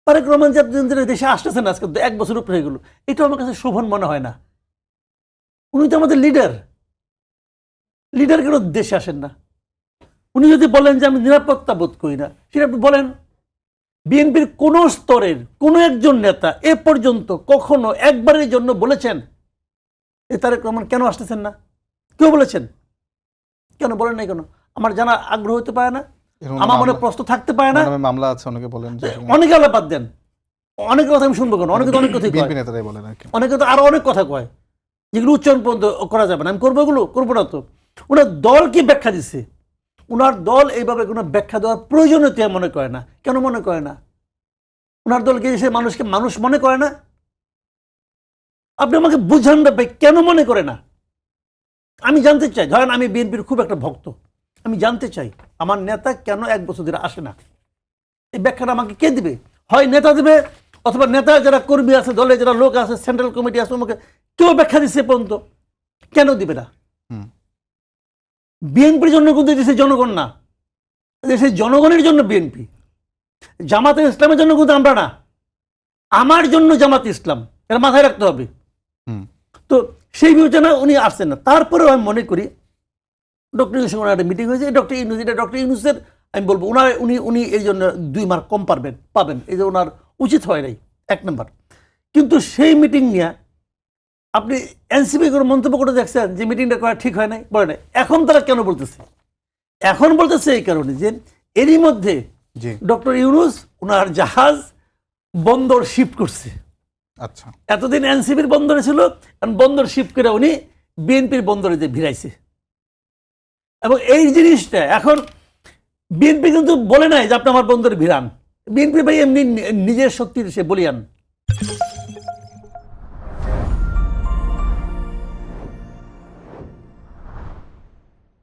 তারেক রহমান যে আপনি দেশে আসতেছেন আজকে 1 বছর উপরে হয়ে গেল, এটা আমার কাছে শোভন মনে হয় না। উনি তো আমাদের লিডার কেন দেশে আসেন না? উনি যদি বলেন যে আমি নিরাপত্তা বোধ করি না, সেটা আপনি বলেন। বিএনপির কোন স্তরের কোন একজন নেতা এ পর্যন্ত কখনো একবারের জন্য বলেছেন এ তারেক রহমান কেন আসতেছেন না? কেউ বলেছেন? কেন বলেন নাই কেন? আমার জানা আগ্রহ হতে পারে না, আমার মনে প্রশ্ন থাকতে পারে না। মামলা আছে, অনেকে বলেন যে অনেকে আলাপাত দেন, অনেক কথা আমি শুনবো কেন? অনেকে তো অনেক কথাই কয়, বিএনপি নেতারাই বলেন আর কি। অনেকে তো আরো অনেক কথা কয় যেগুলো উচ্চারণ পর্যন্ত করা যাবে না। আমি করবো এগুলো? করবো না তো। ওনার দল কি ব্যাখ্যা দিচ্ছে? ওনার দল এইভাবে কোনো ব্যাখ্যা দেওয়ার প্রয়োজনীয়তা মনে করে না। কেন মনে করে না? ওনার দলকে সে মানুষকে মানুষ মনে করে না? আপনি আমাকে বুঝান ভাই, কেন মনে করে না? আমি জানতে চাই। ধরেন আমি বিএনপির খুব একটা ভক্ত, আমি জানতে চাই আমার নেতা কেন 1 বছর ধরে আসে না। এই ব্যাখ্যাটা আমাকে কে দিবে? হয় নেতা দিবে, অথবা নেতা যারা কর্মী আছে, দলে যারা লোক আছে, সেন্ট্রাল কমিটি আছে, আমাকে কেউ ব্যাখ্যা দিচ্ছে পর্যন্ত কেন দিবে না? বিএনপির জন্য কিন্তু দেশের জনগণ না, দেশের জনগণের জন্য বিএনপি। জামাতে ইসলামের জন্য কিন্তু আমরা না, আমার জন্য জামাতে ইসলাম, এটা মাথায় রাখতে হবে। তো সেই বিবেচনা উনি আসছেন না। তারপরেও আমি মনে করি ডক্টর ইউনুসের সঙ্গে একটা মিটিং হয়েছে, ডক্টর ইউনুস, এটা ডক্টর ইউনুসের আমি বলবো উনি এই জন্য 2 মার্ক কম পাবেন, এই যে ওনার উচিত হয় নাই 1 নম্বর। কিন্তু সেই মিটিং নিয়ে আপনি এনসিপি কোনো মন্তব্য করে দেখছেন যে মিটিংটা করা ঠিক হয় নাই? বলে নাই। এখন তারা কেন বলতেছে? এখন বলতেছে এই কারণে যে এরই মধ্যে ডক্টর ইউনুস ওনার জাহাজ বন্দর শিফট করছে। আচ্ছা, এতদিন এনসিপির বন্দরে ছিল, বন্দর শিফট করে উনি বিএনপির বন্দরে যে ভিড়াইছে। এবং এই জিনিসটা এখন বিএনপি কিন্তু বলে নাই যে আপনি আমার বন্দরে ভিড়ান। বিএনপি ভাই এমনি নিজের শক্তির সে বলিয়ান।